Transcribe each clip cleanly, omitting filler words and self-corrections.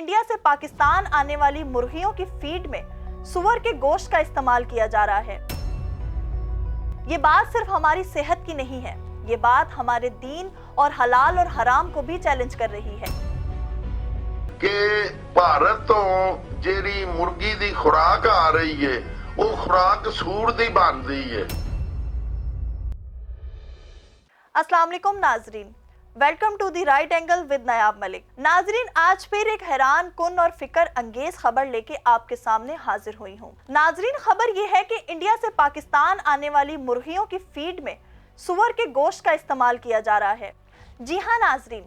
India से पाकिस्तान आने वाली मुर्गियों की फीड में सुअर के गोश्त का इस्तेमाल किया जा रहा है। ये बात सिर्फ हमारी सेहत की नहीं है, ये बात हमारे दीन और हलाल और हराम को भी चैलेंज कर रही है कि भारत तो जेरी मुर्गी दी खुराक आ रही है वो खुराक सूर दी बन रही है। अस्सलाम वालेकुम नाजरीन, welcome to the right angle with Nayab Malik. नाजरीन, आज फिर एक हैरान कुन और फिक्र अंगेज खबर लेके आपके सामने हाजिर हुई हूँ। नाजरीन, खबर ये है कि इंडिया से पाकिस्तान आने वाली मुर्गियों की फीड में सुअर के गोश्त का इस्तेमाल किया जा रहा है। जी हाँ नाजरीन,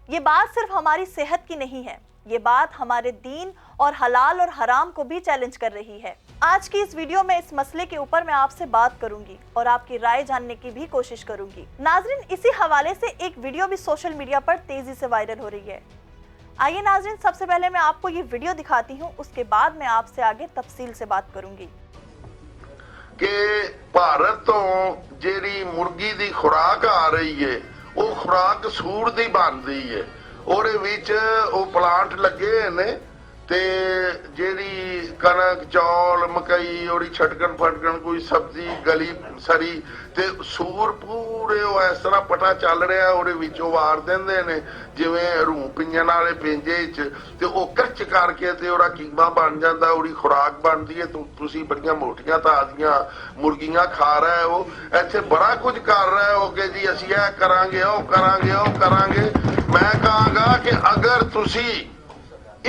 ये बात सिर्फ हमारी सेहत की नहीं है, ये बात हमारे दीन और हलाल और हराम को भी चैलेंज कर रही है। आज की इस वीडियो में इस मसले के ऊपर मैं आपसे बात करूंगी और आपकी राय जानने की भी कोशिश करूंगी। नाजरीन, इसी हवाले से एक वीडियो भी सोशल मीडिया पर तेजी से वायरल हो रही है। आइए नाजरीन, सबसे पहले मैं आपको ये वीडियो दिखाती हूँ, उसके बाद मैं आपसे आगे तफसील से बात करूंगी। कि भारत तो जेरी मुर्गी दी खुराक आ रही है वो खुराक सूर दी बन रही है। ਉਹਦੇ ਵਿੱਚ ਉਹ ਪਲਾਂਟ ਲੱਗੇ ਨੇ ਤੇ ਜਿਹੜੀ ਕਣਕ ਚੌਲ ਮਕਈ ਉਹਦੀ ਛਟਕਣ ਫਟਕਣ ਕੋਈ ਸਬਜ਼ੀ ਗਲੀ ਸਰੀ ਤੇ ਸੂਰ ਪੂਰੇ ਉਹ ਇਸ ਤਰ੍ਹਾਂ ਪਟਾ ਚੱਲ ਰਿਹਾ ਉਹਦੇ ਵਿੱਚੋਂ ਵਾਰ ਦਿੰਦੇ ਨੇ ਜਿਵੇਂ ਰੂਹ ਪਿੰਜਣ ਵਾਲੇ ਪਿੰਜੇ 'ਚ ਤੇ ਉਹ ਕਰਚ ਕਰਕੇ ਤੇ ਉਹਦਾ ਕੀਮਾ ਬਣ ਜਾਂਦਾ, ਉਹਦੀ ਖੁਰਾਕ ਬਣਦੀ ਹੈ। ਤੁਸੀਂ ਬੜੀਆਂ ਮੋਟੀਆਂ ਤਾਜ਼ੀਆਂ ਮੁਰਗੀਆਂ ਖਾ ਰਹੇ ਹੋ, ਇੱਥੇ ਬੜਾ ਕੁਝ ਕਰ ਰਹੇ ਹੋ ਕਿ ਜੀ ਅਸੀਂ ਇਹ ਕਰਾਂਗੇ ਉਹ ਕਰਾਂਗੇ ਉਹ ਕਰਾਂਗੇ। ਮੈਂ ਕਹਾਂਗਾ ਕਿ ਅਗਰ ਤੁਸੀਂ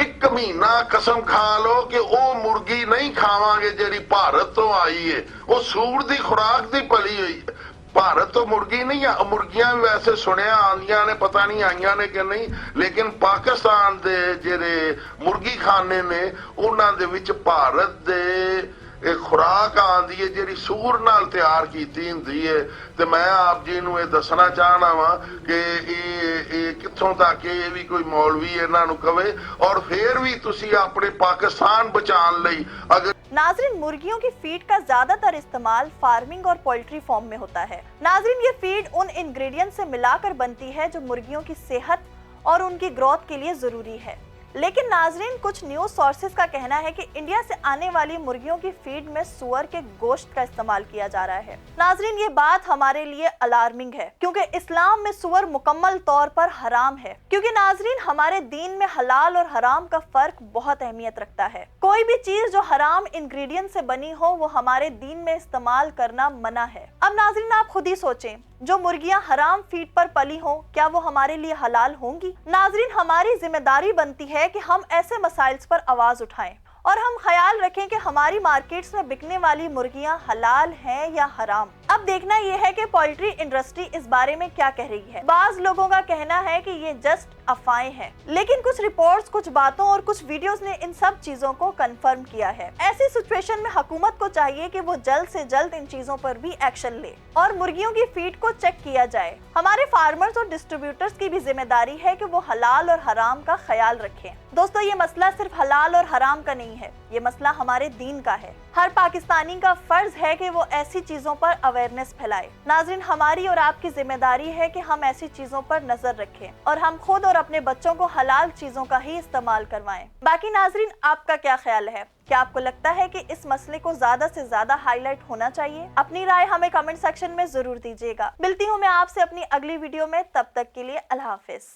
ਇੱਕ ਮਹੀਨਾ ਕਸਮ ਖਾ ਲਓ ਕਿ ਉਹ ਮੁਰਗੀ ਨਹੀਂ ਖਾਵਾਂਗੇ ਜਿਹੜੀ ਭਾਰਤ ਤੋਂ ਆਈ ਹੈ, ਉਹ ਸੂਰ ਦੀ ਖੁਰਾਕ ਦੀ ਭਲੀ ਹੋਈ ਹੈ। ਭਾਰਤ ਤੋਂ ਮੁਰਗੀ ਨਹੀਂ ਆ, ਮੁਰਗੀਆਂ ਵੀ ਵੈਸੇ ਸੁਣਿਆ ਆਉਂਦੀਆਂ ਨੇ, ਪਤਾ ਨਹੀਂ ਆਈਆਂ ਨੇ ਕਿ ਨਹੀਂ, ਲੇਕਿਨ ਪਾਕਿਸਤਾਨ ਦੇ ਜਿਹੜੇ ਮੁਰਗੀ ਖਾਨੇ ਨੇ ਉਹਨਾਂ ਦੇ ਵਿੱਚ ਭਾਰਤ ਦੇ ਇਹ ਖੁਰਾਕ ਆਂਦੀ ਹੈ ਜਿਹੜੀ ਸੂਰ ਨਾਲ ਤਿਆਰ ਕੀਤੀ ਹੁੰਦੀ ਹੈ। ਤੇ ਮੈਂ ਆਪ ਜੀ ਨੂੰ ਇਹ ਦੱਸਣਾ ਚਾਹਣਾ ਵਾਂ ਕਿ ਇਹ ਕਿੱਥੋਂ ਤੱਕ ਇਹ ਵੀ ਕੋਈ ਮੌਲਵੀ ਇਹਨਾਂ ਨੂੰ ਕਵੇ ਔਰ ਫੇਰ ਵੀ ਤੁਸੀਂ ਆਪਣੇ ਪਾਕਿस्तान बचाने ਲਈ अगर नाजरीन, मुर्गियों की फीड का ज्यादातर इस्तेमाल फार्मिंग और पोल्ट्री फार्म में होता है। नाजरीन, ये फीड उन इंग्रेडिएंट से मिलाकर बनती है जो मुर्गियों की सेहत और उनकी ग्रोथ के लिए जरूरी है। लेकिन नाजरीन, कुछ न्यूज सोर्सेज का कहना है कि इंडिया से आने वाली मुर्गियों की फीड में सुअर के गोश्त का इस्तेमाल किया जा रहा है। नाजरीन, ये बात हमारे लिए अलार्मिंग है क्योंकि इस्लाम में सुअर मुकम्मल तौर पर हराम है। क्योंकि नाजरीन, हमारे दीन में हलाल और हराम का फर्क बहुत अहमियत रखता है। कोई भी चीज जो हराम इंग्रेडिएंट से बनी हो वो हमारे दीन में इस्तेमाल करना मना है। अब नाजरीन, आप खुद ही सोचें, जो मुर्गियां हराम फीड पर पली हों, क्या वो हमारे लिए हलाल होंगी? नाजरीन, हमारी जिम्मेदारी बनती है कि हम ऐसे मसाइल्स पर आवाज उठाएं और हम ख्याल रखें कि हमारी मार्केट्स में बिकने वाली मुर्गियां हलाल हैं या हराम। अब देखना यह है कि पोल्ट्री इंडस्ट्री इस बारे में क्या कह रही है। बाज लोगों का कहना है कि ये जस्ट अफवाहें हैं, लेकिन कुछ रिपोर्ट्स, कुछ बातों और कुछ वीडियोस ने इन सब चीजों को कंफर्म किया है। ऐसी सिचुएशन में हुकूमत को चाहिए कि वो जल्द से जल्द इन चीजों पर भी एक्शन ले और मुर्गियों की फीड को चेक किया जाए। हमारे फार्मर्स और डिस्ट्रीब्यूटर्स की भी जिम्मेदारी है कि वो हलाल और हराम का ख्याल रखें। दोस्तों, ये मसला सिर्फ हलाल और हराम का नहीं है, ये मसला हमारे दीन का है। हर पाकिस्तानी का फर्ज है कि वो ऐसी चीजों पर अवेयरनेस फैलाए। नाजरीन, हमारी और आपकी जिम्मेदारी है कि हम ऐसी चीजों पर नजर रखें और हम खुद और अपने बच्चों को हलाल चीजों का ही इस्तेमाल करवाएं। बाकी नाजरीन, आपका क्या ख्याल है? क्या आपको लगता है कि इस मसले को ज्यादा से ज्यादा हाईलाइट होना चाहिए? अपनी राय हमें कमेंट सेक्शन में जरूर दीजिएगा। मिलती हूँ मैं आपसे अपनी अगली वीडियो में, तब तक के लिए अल्लाह हाफिज।